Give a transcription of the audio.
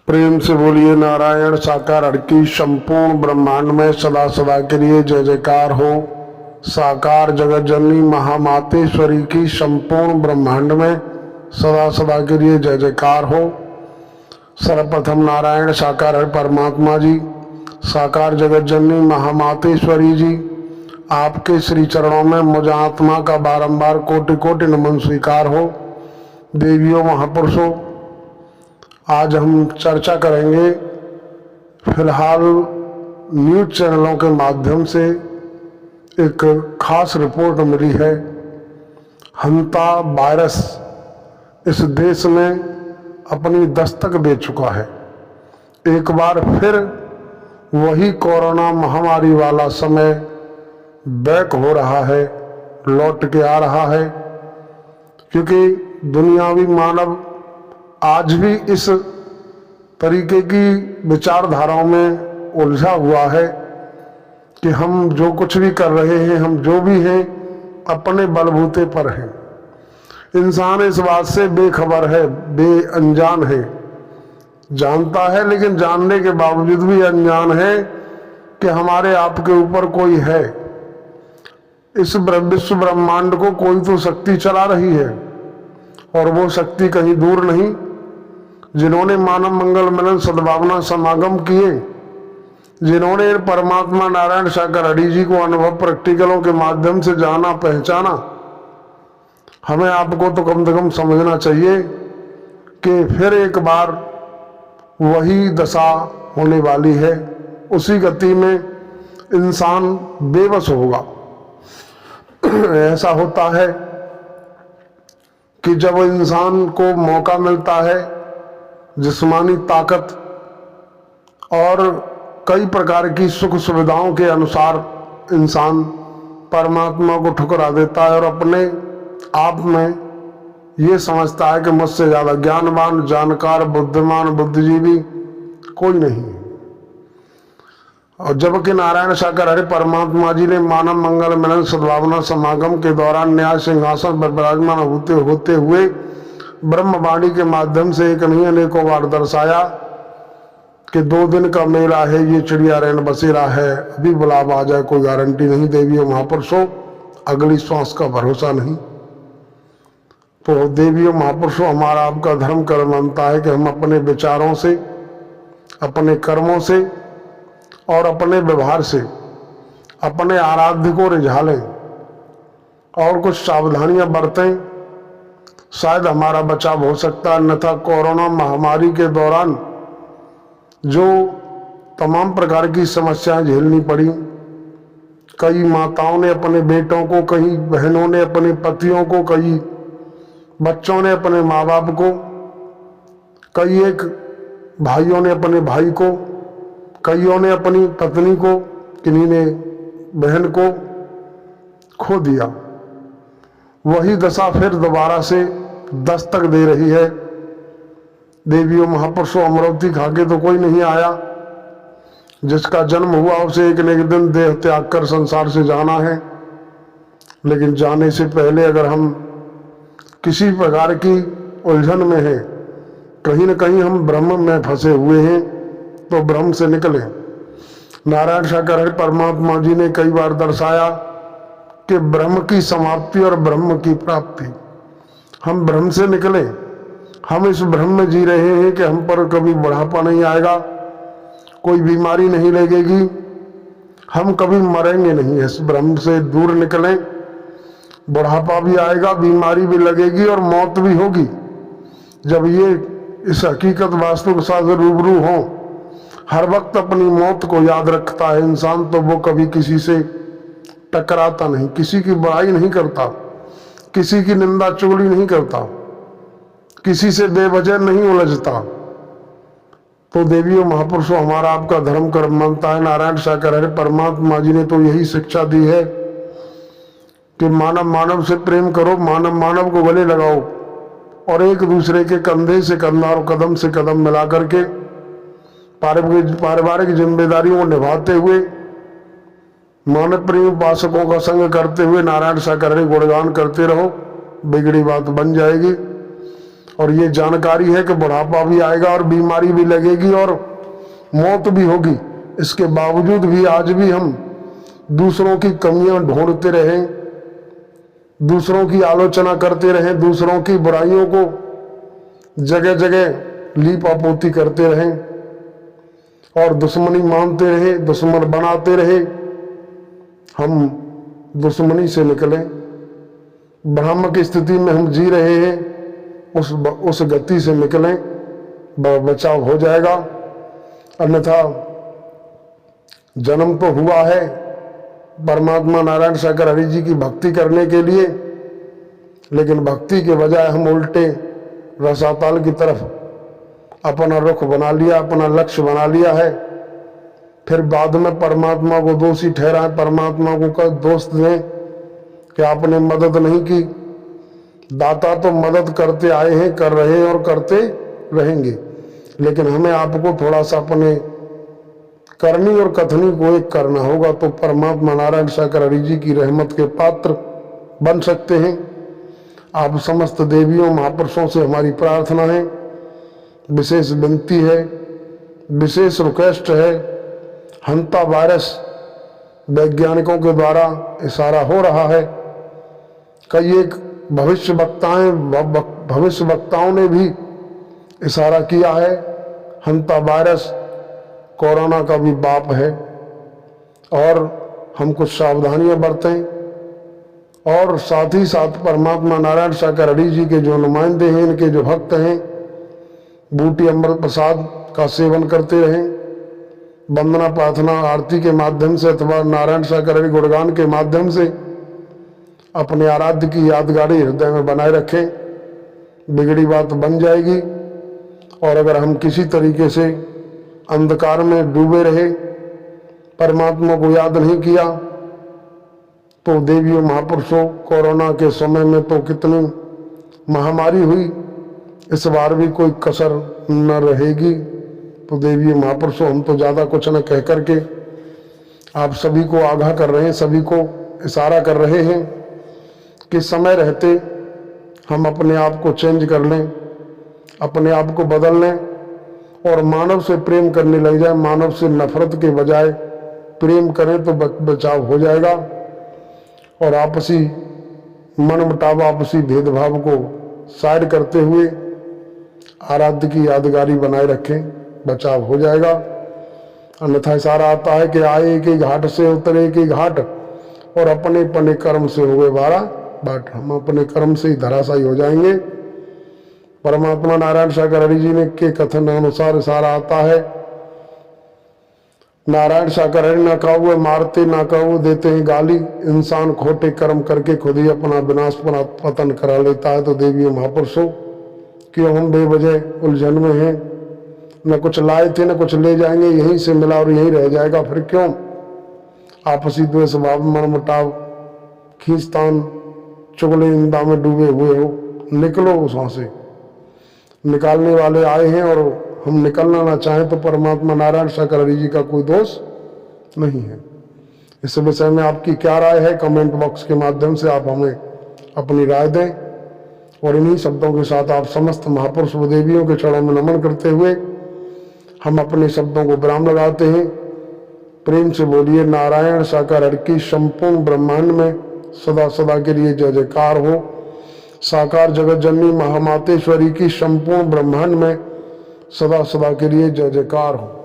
प्रेम से बोलिए नारायण साकार हर की संपूर्ण ब्रह्मांड में सदा सदा के लिए जय जयकार हो। साकार जगत जननी महामातेश्वरी की संपूर्ण ब्रह्मांड में सदा सदा के लिए जय जयकार हो। सर्वप्रथम नारायण साकार हर परमात्मा जी, साकार जगत जननी महामातेश्वरी जी, आपके श्री चरणों में मुझ आत्मा का बारंबार कोटि कोटि नमन स्वीकार हो। देवियों महापुरुषों, आज हम चर्चा करेंगे फिलहाल न्यूज चैनलों के माध्यम से एक खास रिपोर्ट मिली है। हंता वायरस इस देश में अपनी दस्तक दे चुका है। एक बार फिर वही कोरोना महामारी वाला समय बैक हो रहा है, लौट के आ रहा है, क्योंकि दुनियावी मानव आज भी इस तरीके की विचारधाराओं में उलझा हुआ है कि हम जो कुछ भी कर रहे हैं, हम जो भी हैं, अपने बलबूते पर हैं। इंसान इस बात से बेखबर है, अनजान है, जानता है लेकिन जानने के बावजूद भी अनजान है कि हमारे आपके ऊपर कोई है। इस विश्व ब्रह्मांड को कोई तो शक्ति चला रही है, और वो शक्ति कहीं दूर नहीं। जिन्होंने मानव मंगल मिलन सद्भावना समागम किए, जिन्होंने परमात्मा नारायण साकार हरि जी को अनुभव प्रैक्टिकलों के माध्यम से जाना पहचाना, हमें आपको तो कम से कम समझना चाहिए कि फिर एक बार वही दशा होने वाली है। उसी गति में इंसान बेबस होगा। ऐसा होता है कि जब इंसान को मौका मिलता है, जिस्मानी ताकत और कई प्रकार की सुख सुविधाओं के अनुसार इंसान परमात्मा को ठुकरा देता है और अपने आप में ये समझता है कि मुझसे ज़्यादा ज्ञानवान, जानकार, बुद्धिमान, बुद्धिजीवी कोई नहीं। और जबकि नारायण साकार हरि परमात्मा जी ने मानव मंगल मिलन सद्भावना समागम के दौरान न्याय सिंहासन पर विराजमान होते हुए ब्रह्मवाणी के माध्यम से एक नहीं अनेकों बार दर्शाया कि 2 दिन का मेला है, ये चिड़िया रैन बसेरा है, अभी बुलावा आ जाए कोई गारंटी नहीं। देवियों महापुरुषों, अगली श्वास का भरोसा नहीं। तो देवियों महापुरुषों, हमारा आपका धर्म कर्म मानता है कि हम अपने विचारों से, अपने कर्मों से और अपने व्यवहार से अपने आराध्य को रिझा लें और कुछ सावधानियां बरतें। शायद हमारा बचाव हो सकता है। अन्यथा कोरोना महामारी के दौरान जो तमाम प्रकार की समस्याएं झेलनी पड़ी, कई माताओं ने अपने बेटों को, कई बहनों ने अपने पतियों को, कई बच्चों ने अपने माँ बाप को, कई एक भाइयों ने अपने भाई को, कईयों ने अपनी पत्नी को, किन्हीं ने बहन को खो दिया। वही दशा फिर दोबारा से दस्तक दे रही है। देवियों महापुरुषों, अमरावती खाके तो कोई नहीं आया। जिसका जन्म हुआ उसे एक न एक दिन देह त्याग कर संसार से जाना है। लेकिन जाने से पहले अगर हम किसी प्रकार की उलझन में हैं, कहीं न कहीं हम ब्रह्म में फंसे हुए हैं, तो ब्रह्म से निकले। नारायण साकार हरि परमात्मा जी ने कई बार दर्शाया कि ब्रह्म की समाप्ति और ब्रह्म की प्राप्ति। हम ब्रह्म से निकले, हम इस ब्रह्म में जी रहे हैं कि हम पर कभी बुढ़ापा नहीं आएगा, कोई बीमारी नहीं लगेगी, हम कभी मरेंगे नहीं। इस ब्रह्म से दूर निकलें, बुढ़ापा भी आएगा, बीमारी भी लगेगी और मौत भी होगी। जब ये इस हकीकत वास्तव के साथ रूबरू हो, हर वक्त अपनी मौत को याद रखता है इंसान, तो वो कभी किसी से टकराता नहीं, किसी की बुराई नहीं करता, किसी की निंदा चुगली नहीं करता, किसी से बेवजह नहीं उलझता। तो देवियों महापुरुषों, हमारा आपका धर्म कर्म मानता है। नारायण साकार हरि परमात्मा जी ने तो यही शिक्षा दी है कि मानव मानव से प्रेम करो, मानव मानव को गले लगाओ और एक दूसरे के कंधे से कंधा और कदम से कदम मिला करके पारिवारिक जिम्मेदारियों को निभाते हुए, मानव प्रेम उपासकों का संग करते हुए नारायण साकार हरि गुणगान करते रहो, बिगड़ी बात बन जाएगी। और ये जानकारी है कि बुढ़ापा भी आएगा और बीमारी भी लगेगी और मौत भी होगी। इसके बावजूद भी आज भी हम दूसरों की कमियां ढूंढते रहें, दूसरों की आलोचना करते रहें, दूसरों की बुराइयों को जगह जगह लीपापोती करते रहें और दुश्मनी मानते रहे, दुश्मन बनाते रहे, हम दुश्मनी से निकलें। भ्रामक स्थिति में हम जी रहे हैं, उस गति से निकलें, बचाव हो जाएगा। अन्यथा जन्म तो हुआ है परमात्मा नारायण शंकर हरि जी की भक्ति करने के लिए, लेकिन भक्ति के बजाय हम उल्टे रसातल की तरफ अपना रुख बना लिया, अपना लक्ष्य बना लिया है। फिर बाद में परमात्मा को दोषी ठहराएं, परमात्मा को दोष दें कि आपने मदद नहीं की। दाता तो मदद करते आए हैं, कर रहे हैं और करते रहेंगे, लेकिन हमें आपको थोड़ा सा अपने करनी और कथनी को एक करना होगा, तो परमात्मा नारायण शंकर हरि जी की रहमत के पात्र बन सकते हैं। आप समस्त देवियों महापुरुषों से हमारी प्रार्थना है, विशेष विनती है, विशेष रिक्वेस्ट है। हंता वायरस वैज्ञानिकों के द्वारा इशारा हो रहा है, कई एक भविष्य वक्ताओं ने भी इशारा किया है। हंता वायरस कोरोना का भी बाप है और हम कुछ सावधानियां बरतें, और साथ ही साथ परमात्मा नारायण शंकर हरि जी के जो नुमाइंदे हैं, इनके जो भक्त हैं, बूटी अमृत प्रसाद का सेवन करते रहें। वंदना प्रार्थना आरती के माध्यम से अथवा नारायण शंकर हरि गुणगान के माध्यम से अपने आराध्य की यादगारी हृदय में बनाए रखें। बिगड़ी बात बन जाएगी। और अगर हम किसी तरीके से अंधकार में डूबे रहे, परमात्मा को याद नहीं किया, तो देवियों महापुरुषों, कोरोना के समय में तो कितनी महामारी हुई, इस बार भी कोई कसर न रहेगी। तो देवियों महापुरुषों, हम तो ज़्यादा कुछ न कह करके आप सभी को आगाह कर रहे हैं, सभी को इशारा कर रहे हैं कि समय रहते हम अपने आप को चेंज कर लें, अपने आप को बदल लें और मानव से प्रेम करने लग जाए। मानव से नफरत के बजाय प्रेम करें तो बचाव हो जाएगा। और आपसी मनमुटाव, आपसी भेदभाव को साइड करते हुए आराध्य की यादगारी बनाए रखें, बचाव हो जाएगा। अन्यथा इशारा आता है कि आए एक ही घाट से उतरे एक ही घाट, और अपने अपने कर्म से हुए 12 बाट। हम अपने कर्म से ही धराशायी हो जाएंगे। परमात्मा नारायण शंकर हरि जी ने के कथन अनुसार इशारा आता है, नारायण शंकर हरि ना कहुए मारते, ना कहुए देते हैं गाली। इंसान खोटे कर्म करके खुद ही अपना विनाश पतन करा लेता है। तो देवियों महापुरुषों, क्यों हम बेवजह उलझन में हैं? न कुछ लाए थे, न कुछ ले जाएंगे, यहीं से मिला और यहीं रह जाएगा। फिर क्यों आपसी द्वेष भाव, मनमुटाव, खींचतान, चुगली निंदा में डूबे हुए हो? निकलो उस वहां से। निकालने वाले आए हैं, और हम निकलना ना चाहें तो परमात्मा नारायण शंकर हरि जी का कोई दोष नहीं है। इस विषय में आपकी क्या राय है? कमेंट बॉक्स के माध्यम से आप हमें अपनी राय दें। और इन्हीं शब्दों के साथ आप समस्त महापुरुष व देवियों के चरणों में नमन करते हुए हम अपने शब्दों को विराम लगाते हैं। प्रेम से बोलिए नारायण शंकर हरि की संपूर्ण ब्रह्मांड में सदा सदा के लिए जय जयकार हो। साकार जगत जननी महामातेश्वरी की संपूर्ण ब्रह्मांड में सदा सदा के लिए जय जयकार हो।